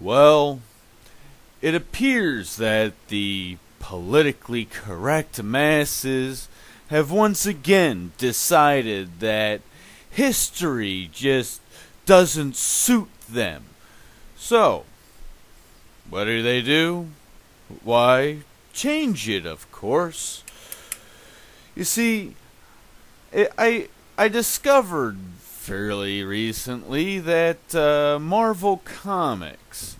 Well, it appears that the politically correct masses have once again decided that history just doesn't suit them. So, what do? Why, change it, of course. You see, I discovered fairly recently that Marvel Comics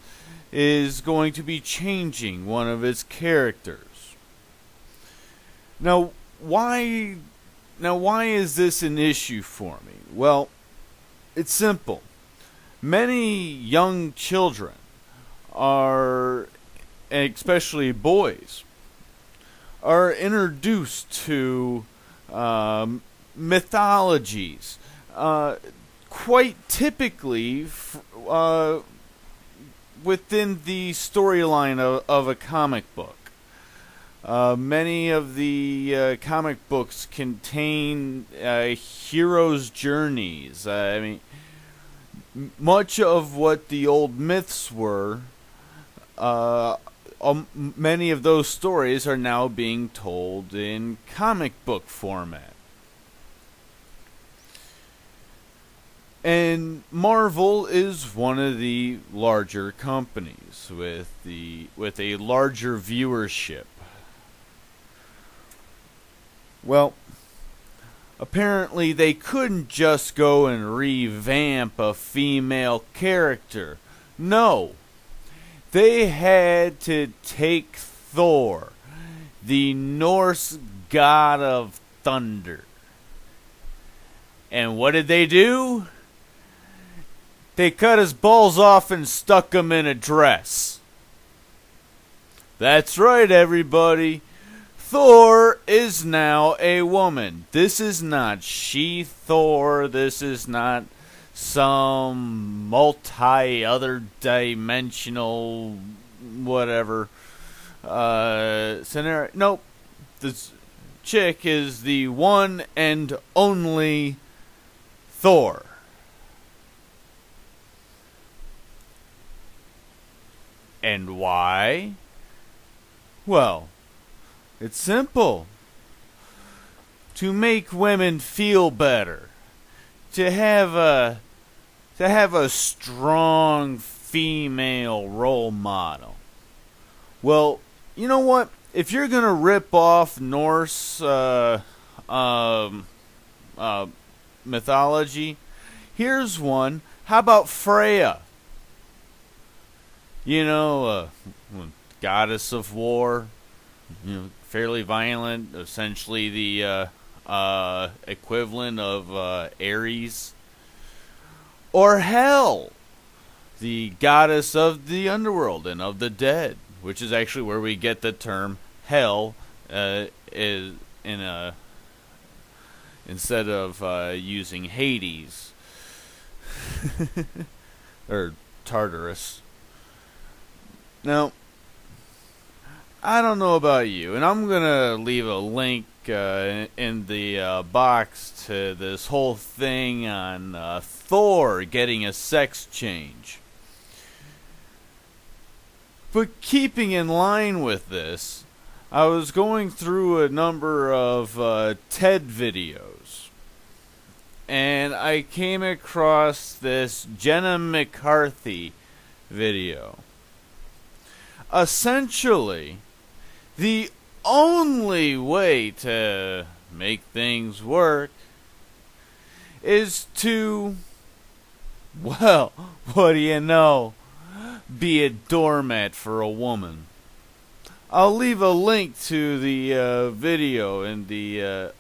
is going to be changing one of its characters. Now why is this an issue for me? Well, it's simple. Many young children are, especially boys, are introduced to mythologies quite typically within the storyline of a comic book. Many of the comic books contain heroes' journeys. I mean, much of what the old myths were, many of those stories are now being told in comic book format. And Marvel is one of the larger companies with a larger viewership. Well, apparently they couldn't just go and revamp a female character. No. They had to take Thor, the Norse god of thunder. And what did they do? They cut his balls off and stuck him in a dress. That's right, everybody. Thor is now a woman. This is not She-Thor. This is not some multi-other dimensional whatever scenario. Nope. This chick is the one and only Thor. And why? Well, it's simple. To make women feel better. To have a strong female role model. Well, you know what? If you're gonna rip off Norse mythology, here's one. How about Freya? You know, goddess of war. You know, fairly violent. Essentially the equivalent of Ares. Or Hel, the goddess of the underworld and of the dead, which is actually where we get the term Hell, is instead of using Hades or Tartarus. Now, I don't know about you, and I'm gonna leave a link in the box to this whole thing on Thor getting a sex change. But keeping in line with this, I was going through a number of TED videos, and I came across this Jenna McCarthy video. Essentially, the only way to make things work is to, well, what do you know, be a doormat for a woman. I'll leave a link to the video in the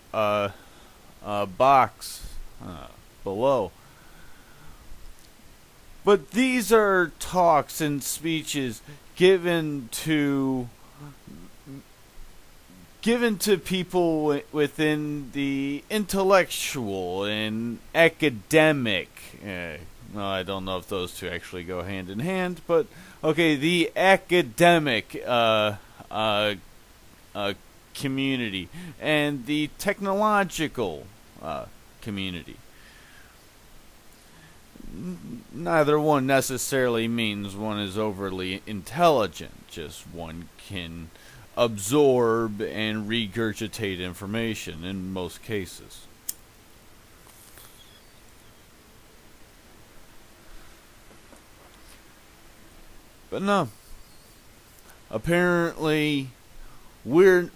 box below. But these are talks and speeches given to people within the intellectual and academic. No, I don't know if those two actually go hand in hand, but okay, the academic community and the technological community. neither one necessarily means one is overly intelligent. Just one can absorb and regurgitate information in most cases. But no. Apparently, we're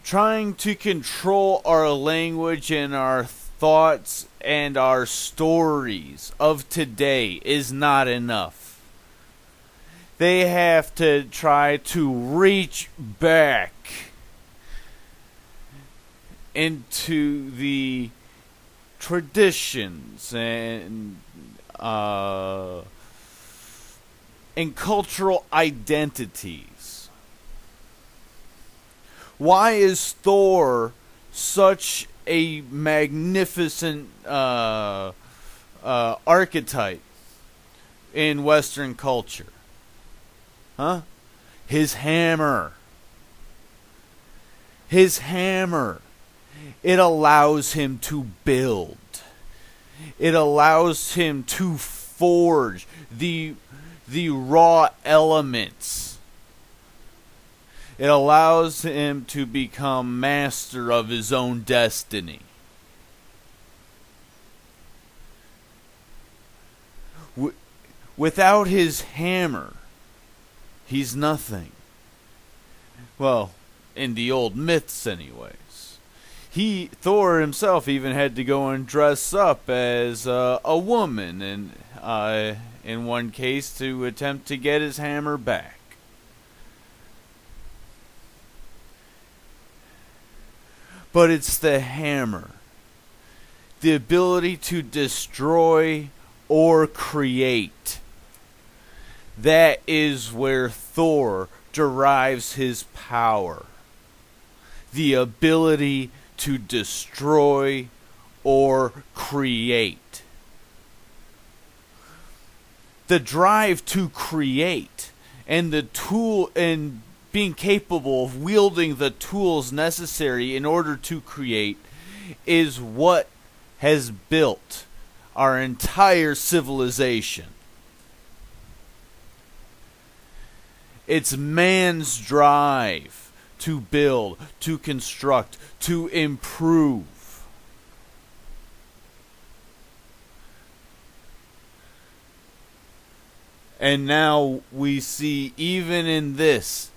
trying to control our language and our thoughts and our stories of today is not enough. They have to try to reach back into the traditions and cultural identities. Why is Thor such a magnificent archetype in Western culture? Huh? His hammer. His hammer. It allows him to build. It allows him to forge the raw elements. It allows him to become master of his own destiny. Without his hammer, he's nothing. Well, in the old myths anyways. Thor himself even had to go and dress up as a woman in one case to attempt to get his hammer back. But it's the hammer. The ability to destroy or create. That is where Thor derives his power. The ability to destroy or create. The drive to create and the tool and being capable of wielding the tools necessary in order to create is what has built our entire civilization. It's man's drive to build, to construct, to improve. And now we see even in this,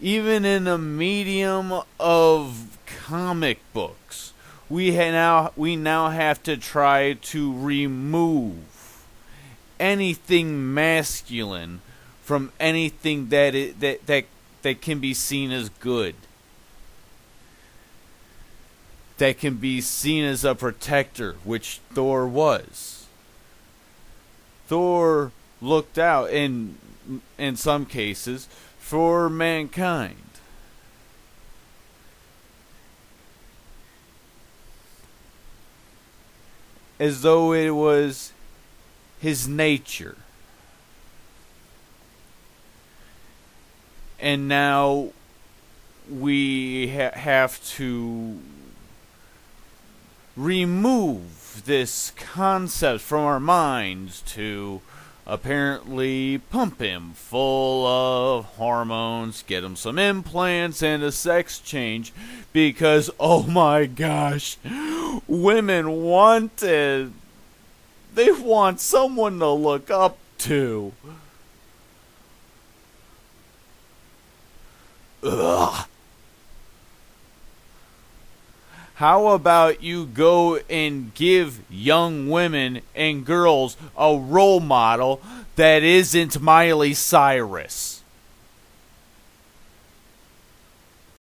even in a medium of comic books, we now have to try to remove anything masculine from anything that can be seen as good, that can be seen as a protector, which Thor was. Thor looked out in some cases for mankind. As though it was his nature. And now we have to remove this concept from our minds to apparently pump him full of hormones, get him some implants and a sex change, because oh my gosh, women they want someone to look up to. Ugh. How about you go and give young women and girls a role model that isn't Miley Cyrus?